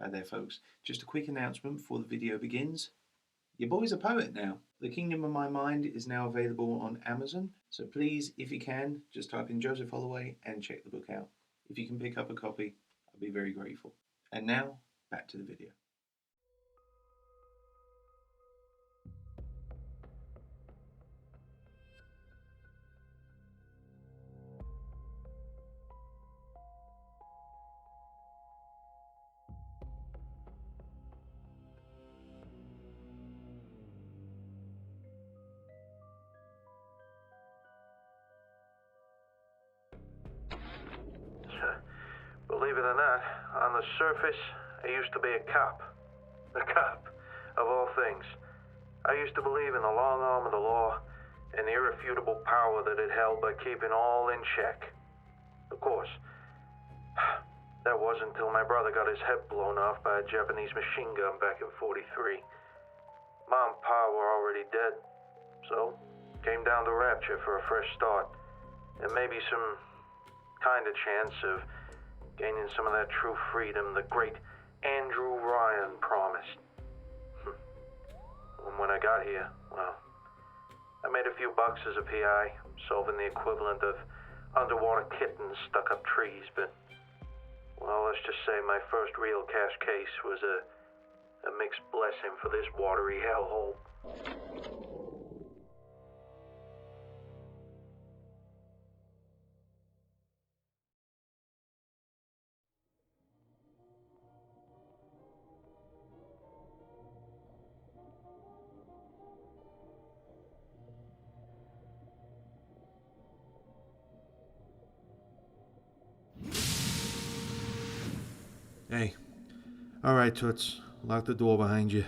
Hi there folks, just a quick announcement before the video begins. Your boy's a poet now. The Kingdom of My Mind is now available on Amazon, so please, if you can, just type in Joseph Holloway and check the book out. If you can pick up a copy, I'd be very grateful. And now, back to the video. Believe it or not, on the surface, I used to be a cop. A cop, of all things. I used to believe in the long arm of the law and the irrefutable power that it held by keeping all in check. Of course, that wasn't until my brother got his head blown off by a Japanese machine gun back in '43. Mom and Pa were already dead, so came down to Rapture for a fresh start and maybe some kind of chance of gaining some of that true freedom the great Andrew Ryan promised. And when I got here, well, I made a few bucks as a PI, solving the equivalent of underwater kittens stuck up trees, but, well, let's just say my first real cash case was a mixed blessing for this watery hellhole. Hey. Alright, Toots. Lock the door behind you.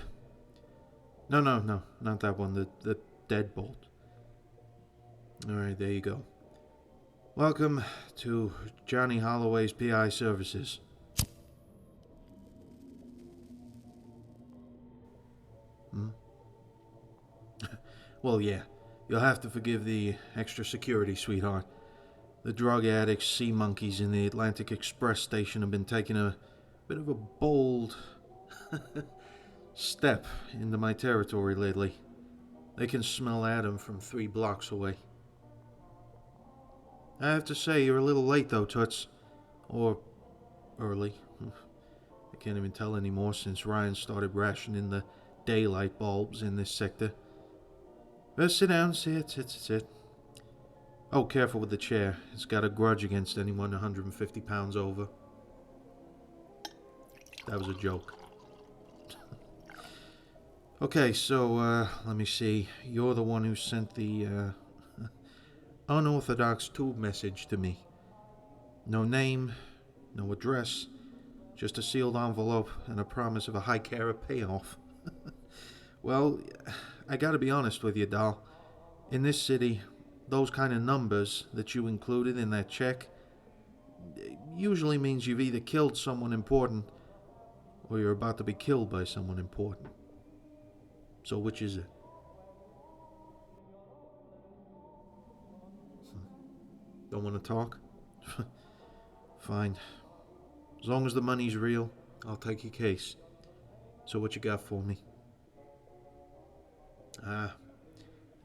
No, not that one. The deadbolt. Alright, there you go. Welcome to Johnny Holloway's PI services. Well, yeah. You'll have to forgive the extra security, sweetheart. The drug addicts, sea monkeys in the Atlantic Express station have been taking a bit of a bold step into my territory lately. They can smell Adam from 3 blocks away. I have to say, you're a little late though, Toots. Or early. I can't even tell anymore since Ryan started rationing the daylight bulbs in this sector. But sit down, sit. Oh, careful with the chair. It's got a grudge against anyone 150 pounds over. That was a joke. Okay, so, let me see. You're the one who sent the, unorthodox tube message to me. No name, no address, just a sealed envelope and a promise of a high carat payoff. Well, I gotta be honest with you, doll. In this city, those kind of numbers that you included in that check usually means you've either killed someone important or you're about to be killed by someone important. So which is it? Don't want to talk? Fine. As long as the money's real, I'll take your case. So what you got for me?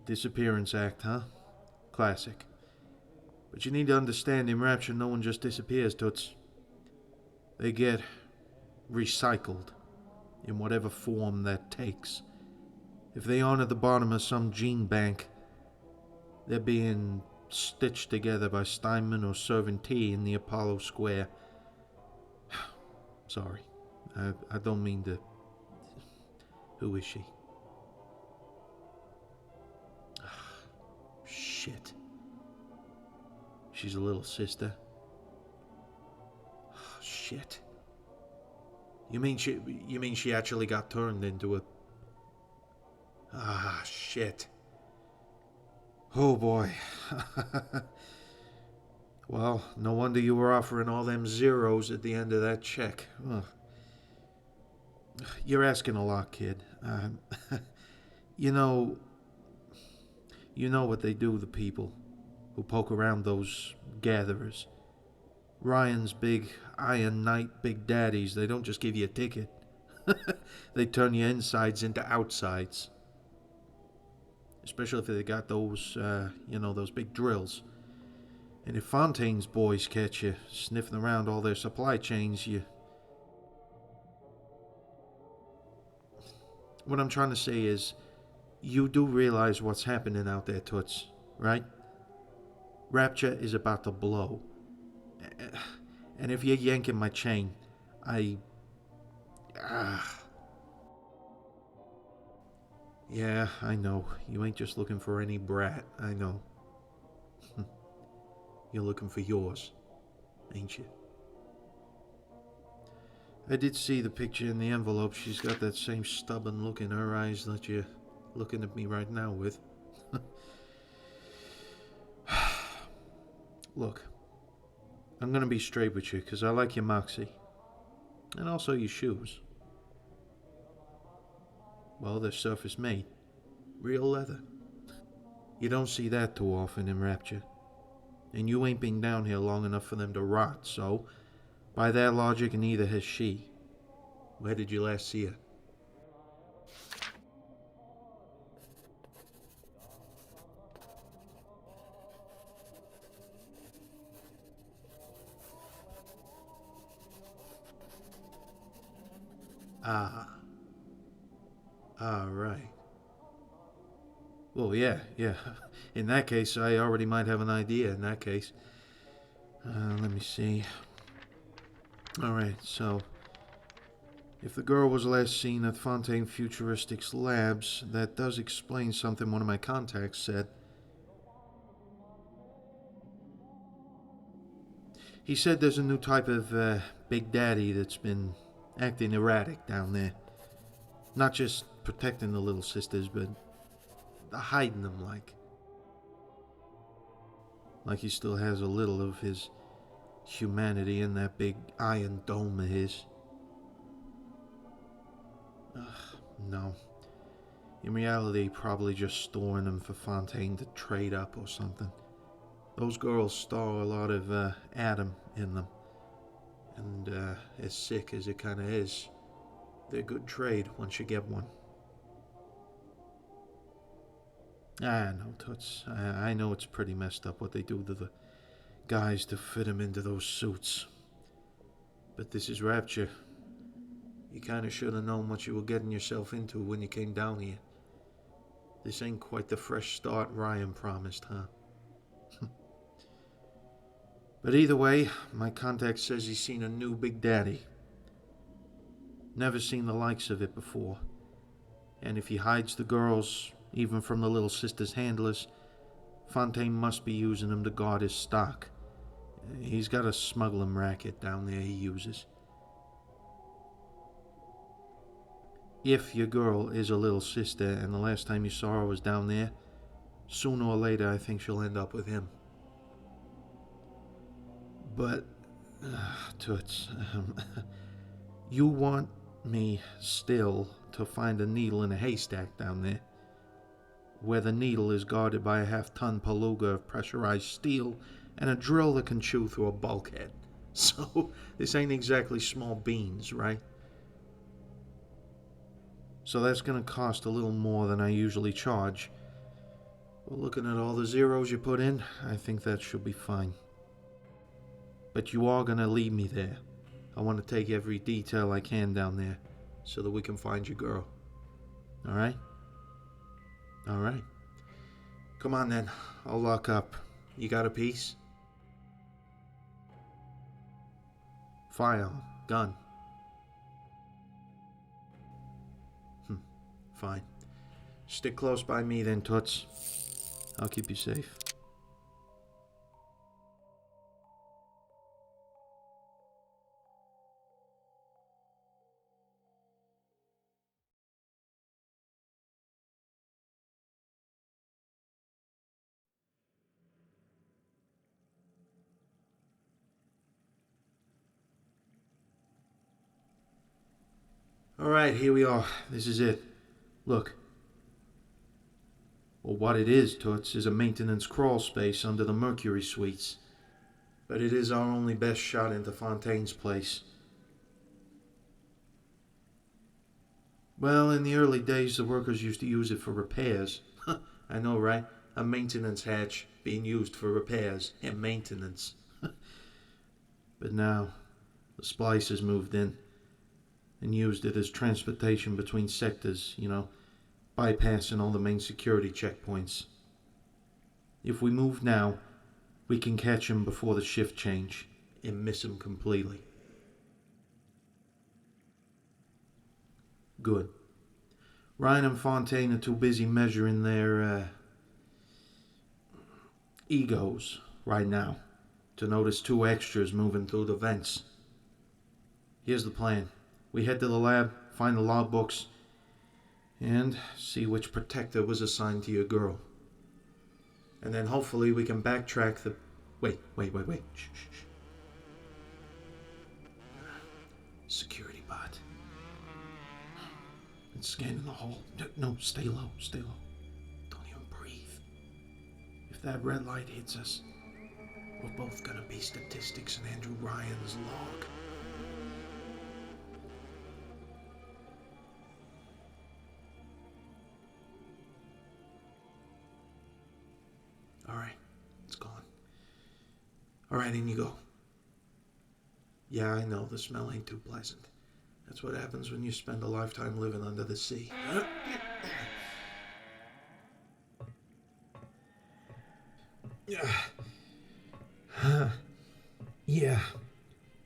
Disappearance Act, huh? Classic. But you need to understand, in Rapture, no one just disappears, Toots. They get recycled, in whatever form that takes. If they aren't at the bottom of some gene bank, they're being stitched together by Steinman or serving tea in the Apollo Square. Sorry, I don't mean to... Who is she? Shit. She's a little sister. Shit. You mean she actually got turned into a... shit. Oh boy. Well, no wonder you were offering all them zeros at the end of that check. Ugh. You're asking a lot, kid. You know what they do, the people who poke around those gatherers. Ryan's big Iron Knight big daddies, they don't just give you a ticket. They turn your insides into outsides. Especially if they got those, those big drills. And if Fontaine's boys catch you sniffing around all their supply chains, What I'm trying to say is, you do realize what's happening out there, Toots, right? Rapture is about to blow. And if you're yanking my chain, I... Ah... Yeah, I know. You ain't just looking for any brat, I know. You're looking for yours, ain't you? I did see the picture in the envelope. She's got that same stubborn look in her eyes that you're looking at me right now with. Look, I'm gonna be straight with you, because I like your moxie. And also your shoes. Well, they're surface made. Real leather. You don't see that too often in Rapture. And you ain't been down here long enough for them to rot, so, by that logic, neither has she. Where did you last see her? Ah. Right. Well, yeah. In that case, I already might have an idea in that case. Let me see. Alright, so... If the girl was last seen at Fontaine Futuristics Labs, that does explain something one of my contacts said. He said there's a new type of Big Daddy that's been acting erratic down there. Not just protecting the little sisters, but hiding them like. Like he still has a little of his humanity in that big iron dome of his. No. In reality, probably just storing them for Fontaine to trade up or something. Those girls store a lot of Adam in them. And as sick as it kinda is, they're good trade once you get one. No, Toots. I know it's pretty messed up what they do to the guys to fit them into those suits. But this is Rapture. You kinda should have known what you were getting yourself into when you came down here. This ain't quite the fresh start Ryan promised, huh? But either way, my contact says he's seen a new Big Daddy. Never seen the likes of it before. And if he hides the girls, even from the little sister's handlers, Fontaine must be using them to guard his stock. He's got a smuggling racket down there he uses. If your girl is a little sister and the last time you saw her was down there, sooner or later I think she'll end up with him. But, Toots, you want me still to find a needle in a haystack down there, where the needle is guarded by a half-ton palooga of pressurized steel and a drill that can chew through a bulkhead. So, this ain't exactly small beans, right? So that's gonna cost a little more than I usually charge. Well, looking at all the zeros you put in, I think that should be fine. But you are gonna leave me there. I want to take every detail I can down there, so that we can find your girl. Alright? Alright. Come on then, I'll lock up. You got a piece? Firearm, gun. Fine. Stick close by me then, Toots. I'll keep you safe. Alright, here we are. This is it. Look. Well, what it is, Toots, is a maintenance crawl space under the Mercury suites. but it is our only best shot into Fontaine's place. Well, in the early days, the workers used to use it for repairs. I know, right? A maintenance hatch being used for repairs and maintenance. But now, the splicers moved in and used it as transportation between sectors, bypassing all the main security checkpoints. If we move now, we can catch him before the shift change and miss him completely. Good. Ryan and Fontaine are too busy measuring their egos right now to notice two extras moving through the vents. Here's the plan. We head to the lab, find the logbooks, and see which protector was assigned to your girl. And then hopefully we can backtrack the... Wait. Shh. Security bot. It's scanning the hall. No, stay low. Don't even breathe. If that red light hits us, we're both gonna be statistics in Andrew Ryan's log. Alright, it's gone. Alright, in you go. Yeah, I know, the smell ain't too pleasant. That's what happens when you spend a lifetime living under the sea. Yeah,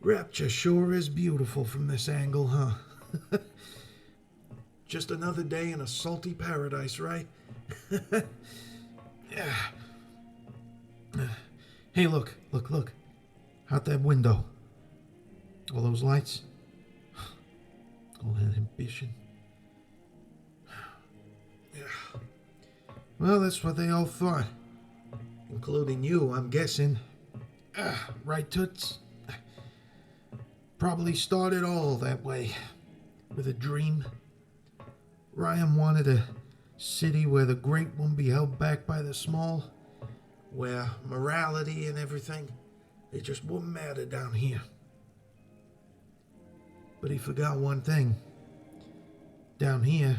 Rapture sure is beautiful from this angle, huh? Just another day in a salty paradise, right? Yeah. Hey, look. Out that window. All those lights. All that ambition. Yeah. Well, that's what they all thought. Including you, I'm guessing. Right, Toots? Probably started all that way. With a dream. Ryan wanted a city where the great won't be held back by the small. Where morality and everything, it just wouldn't matter down here. But he forgot one thing. Down here,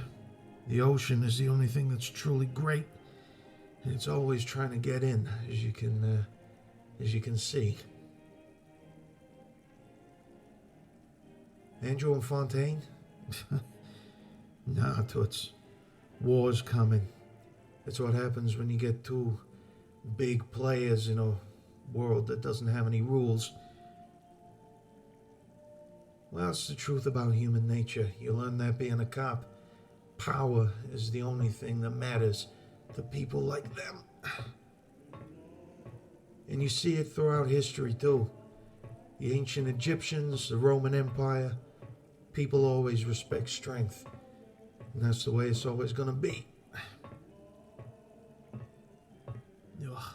the ocean is the only thing that's truly great. And it's always trying to get in, as you can see. Andrew and Fontaine? Nah, Toots. War's coming. That's what happens when you get two big players in a world that doesn't have any rules. Well, it's the truth about human nature. You learn that being a cop. Power is the only thing that matters to people like them. And you see it throughout history, too. The ancient Egyptians, the Roman Empire, people always respect strength. And that's the way it's always going to be. Ugh.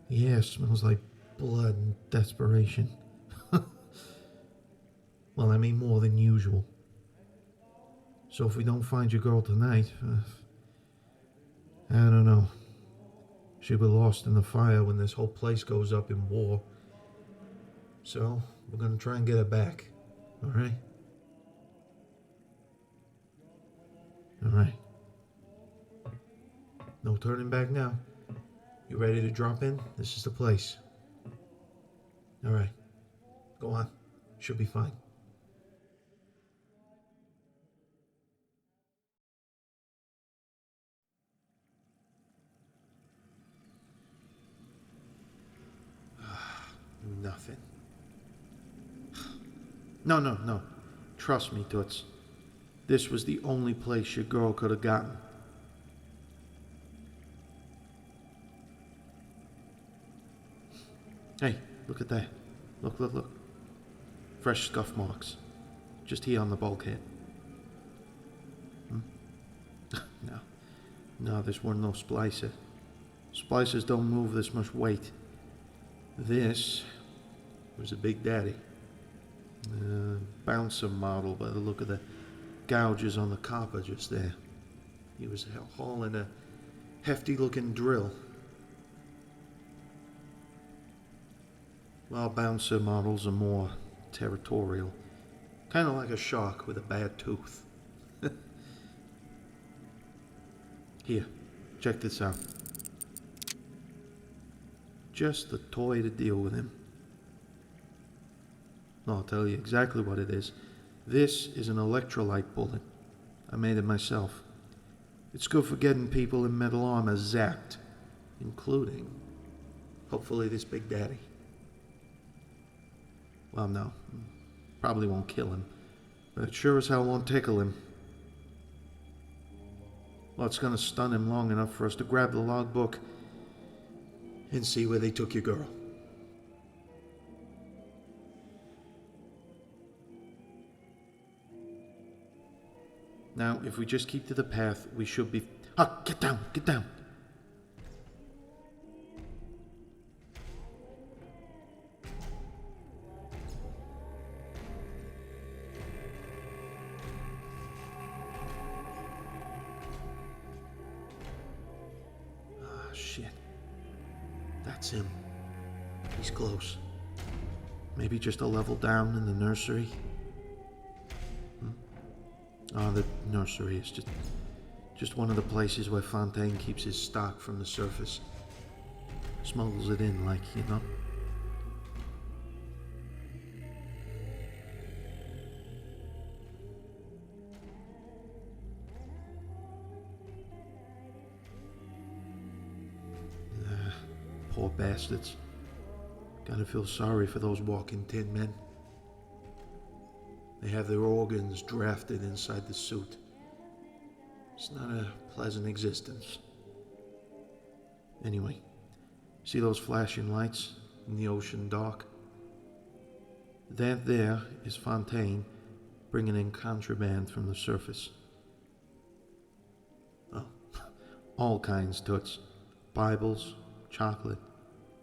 The air smells like blood and desperation. Well, I mean more than usual. So if we don't find your girl tonight, I don't know. She'll be lost in the fire when this whole place goes up in war. So, we're gonna try and get her back. Alright? Alright. No turning back now. You ready to drop in? This is the place. Alright. Go on. Should be fine. Nothing. No. Trust me, Toots. This was the only place your girl could have gotten. Hey, look at that. Look. Fresh scuff marks. Just here on the bulkhead. No, this weren't no splicer. Splicers don't move this much weight. This was a Big Daddy. Bouncer model by the look of the gouges on the copper just there. He was hauling a hefty looking drill. Our bouncer models are more territorial. Kind of like a shark with a bad tooth. Here, check this out. Just the toy to deal with him. I'll tell you exactly what it is. This is an electrolyte bullet. I made it myself. It's good for getting people in metal armor zapped, including, hopefully, this Big Daddy. Well, no, probably won't kill him, but it sure as hell won't tickle him. Well, it's gonna stun him long enough for us to grab the logbook and see where they took your girl. Now, if we just keep to the path, we should be... Ah, get down, get down! Ah, shit. That's him. He's close. Maybe just a level down in the nursery. Oh, the nursery is just one of the places where Fontaine keeps his stock from the surface. Smuggles it in, like, you know? Poor bastards. Gotta feel sorry for those walking tin men. They have their organs drafted inside the suit. It's not a pleasant existence. Anyway, see those flashing lights in the ocean dock? That there is Fontaine bringing in contraband from the surface. Oh, all kinds, toots. Bibles, chocolate,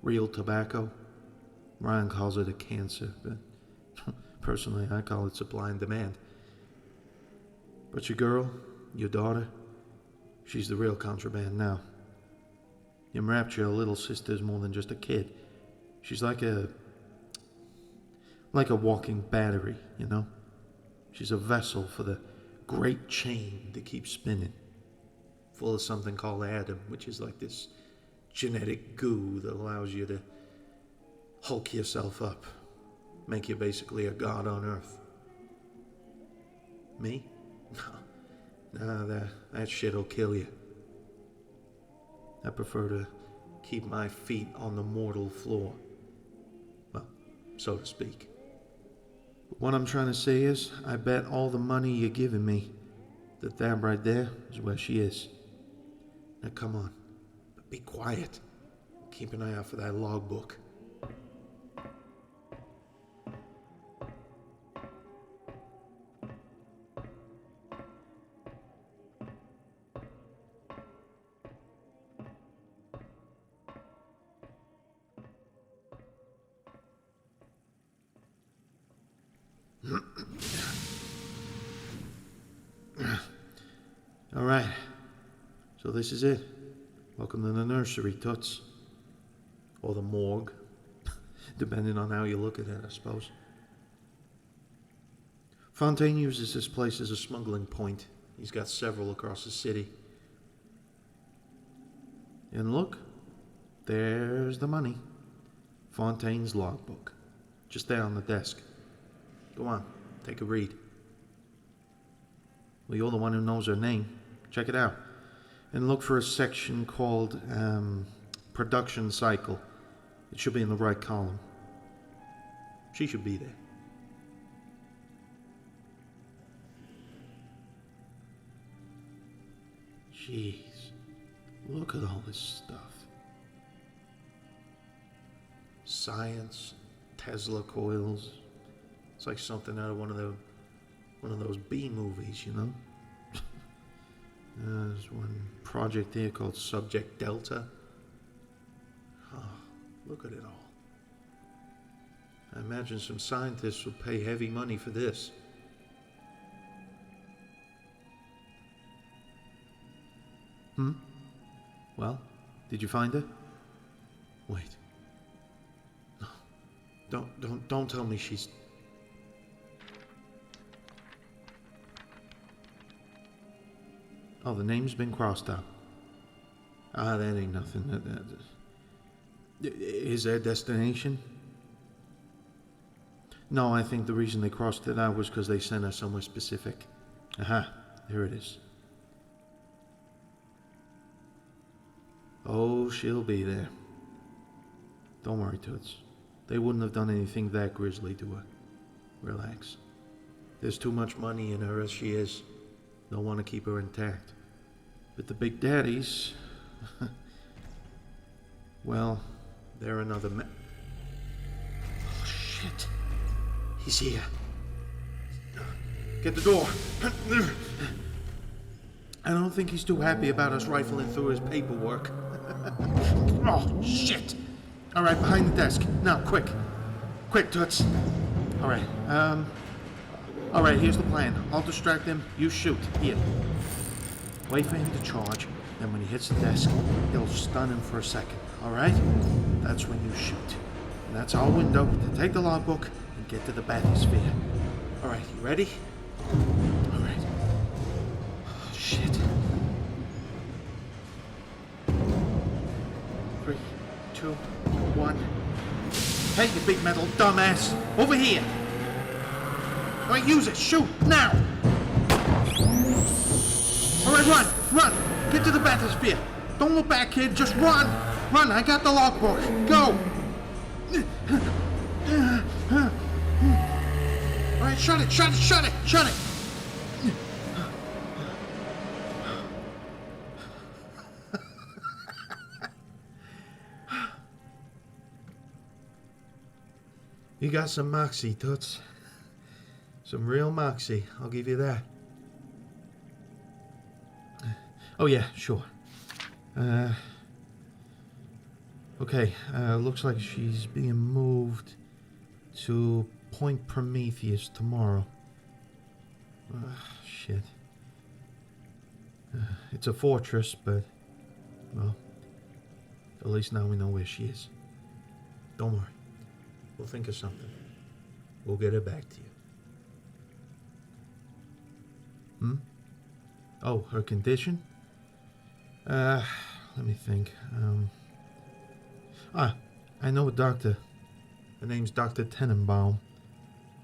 real tobacco. Ryan calls it a cancer, but personally, I call it supply and demand. But your girl, your daughter, she's the real contraband now. In Rapture, a little sister's more than just a kid. She's like a walking battery, you know? She's a vessel for the great chain that keeps spinning, full of something called Adam, which is like this genetic goo that allows you to hulk yourself up. Make you basically a god on Earth. Me? No, that shit'll kill you. I prefer to keep my feet on the mortal floor. Well, so to speak. But what I'm trying to say is, I bet all the money you're giving me that right there is where she is. Now come on, but be quiet. Keep an eye out for that logbook. All right, so this is it. Welcome to the nursery, toots. Or the morgue, depending on how you look at it, I suppose. Fontaine uses this place as a smuggling point. He's got several across the city. And look, there's the money. Fontaine's logbook. Just there on the desk. Go on, take a read. Well, you're the one who knows her name. Check it out. And look for a section called Production Cycle. It should be in the right column. She should be there. Jeez. Look at all this stuff. Science, Tesla coils. It's like something out of one of those B movies, you know? There's one project here called Subject Delta. Oh, look at it all. I imagine some scientists would pay heavy money for this. Well, did you find her? Wait. No. Don't tell me she's... Oh, the name's been crossed out. Ah, that ain't nothing. Is there a destination? No, I think the reason they crossed it out was because they sent us somewhere specific. Aha, there it is. Oh, she'll be there. Don't worry, Toots. They wouldn't have done anything that grisly to her. Relax. There's too much money in her as she is. They'll want to keep her intact. But the big daddies... well, they're another Oh, shit. He's here. Get the door. I don't think he's too happy about us rifling through his paperwork. Oh, shit. All right, behind the desk. Now, quick. Quick, Toots. All right, all right, here's the plan. I'll distract him. You shoot. Here. Wait for him to charge. Then when he hits the desk, you'll stun him for a second. All right? That's when you shoot. And that's our window to take the logbook and get to the bathysphere. All right, you ready? All right. Oh, shit. 3, 2, 1. Hey, you big metal dumbass! Over here! All right, use it! Shoot! Now! All right, run! Run! Get to the bathysphere! Don't look back, kid! Just run! Run! I got the logbook! Go! All right, shut it! Shut it! Shut it! Shut it! You got some moxie, Toots. Some real moxie, I'll give you that. Oh yeah, sure. Okay, looks like she's being moved to Point Prometheus tomorrow. Shit. It's a fortress, but, well, at least now we know where she is. Don't worry. We'll think of something. We'll get her back to you. Oh, her condition? Let me think. I know a doctor. Her name's Dr. Tenenbaum.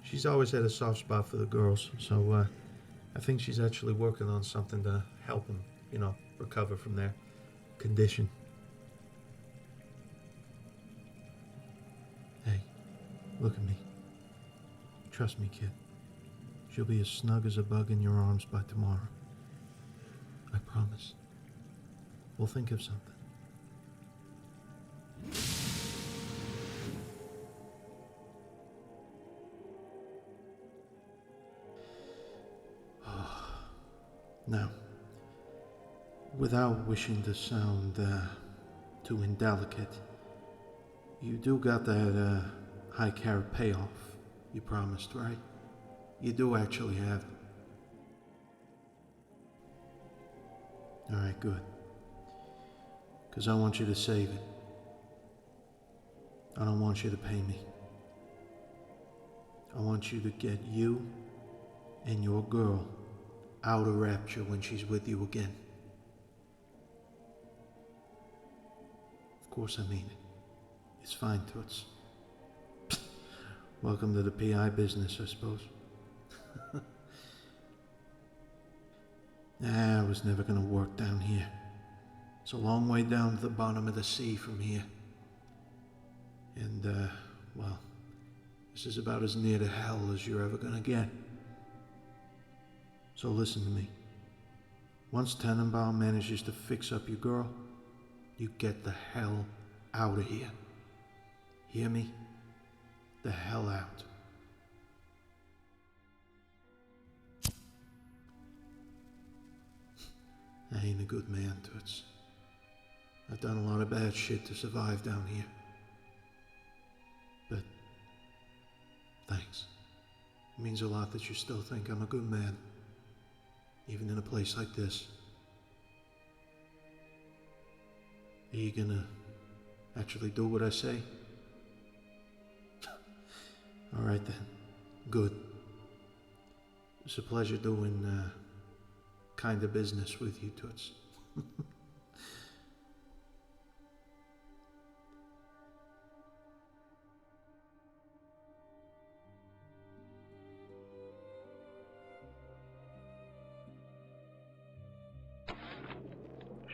She's always had a soft spot for the girls, so I think she's actually working on something to help them, recover from their condition. Hey, look at me. Trust me, kid. She'll be as snug as a bug in your arms by tomorrow. I promise. We'll think of something. Now, without wishing to sound too indelicate, you do got that high carat payoff you promised, right? You do actually have it. All right, good. Because I want you to save it. I don't want you to pay me. I want you to get you and your girl out of Rapture when she's with you again. Of course I mean it. It's fine, Toots. Welcome to the PI business, I suppose. Nah, it was never gonna work down here. It's a long way down to the bottom of the sea from here. And, well, this is about as near to hell as you're ever gonna get. So listen to me. Once Tenenbaum manages to fix up your girl, you get the hell out of here. Hear me? The hell out. I ain't a good man, Toots. I've done a lot of bad shit to survive down here. But thanks. It means a lot that you still think I'm a good man, even in a place like this. Are you gonna actually do what I say? Alright then. Good. It's a pleasure doing kind of business with you, Toots.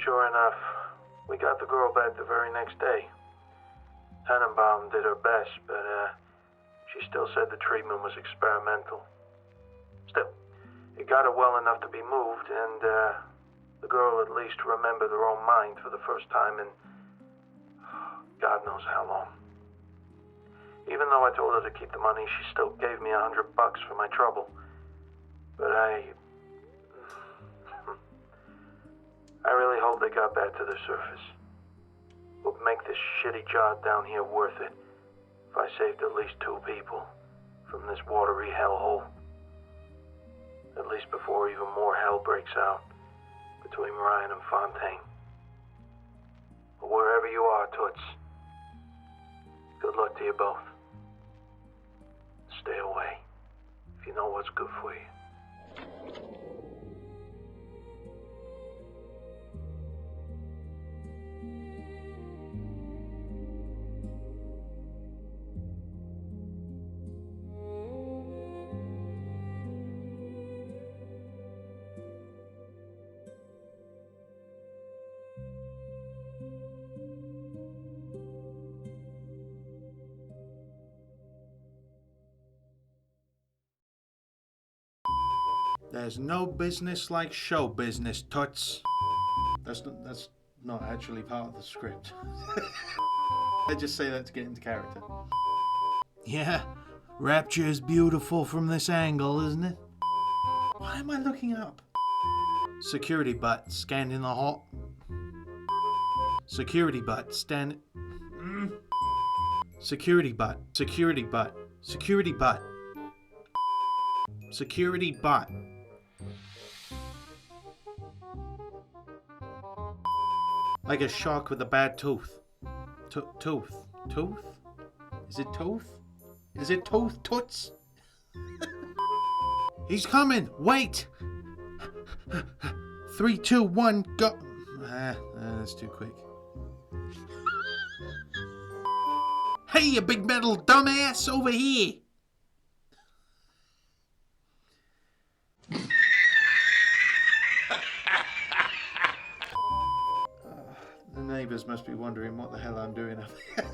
Sure enough, we got the girl back the very next day. Tannenbaum did her best, but she still said the treatment was experimental. Still, it got her well enough to be moved, and the girl at least remembered her own mind for the first time in God knows how long. Even though I told her to keep the money, she still gave me $100 for my trouble. But I really hope they got back to the surface. Would make this shitty job down here worth it if I saved at least 2 people from this watery hellhole. At least before even more hell breaks out between Ryan and Fontaine. But wherever you are, Toots, good luck to you both. Stay away if you know what's good for you. There's no business like show business, Toots. That's not actually part of the script. I just say that to get into character. Yeah, Rapture is beautiful from this angle, isn't it? Why am I looking up? Security butt scanning the hall. Security butt stand. Security butt. Security butt. Security butt. Security butt. Like a shark with a bad tooth. Tooth? Is it tooth? Is it tooth, Toots? He's coming! Wait! 3, 2, 1, go! That's too quick. Hey, you big metal dumbass, over here! The neighbours must be wondering what the hell I'm doing up here.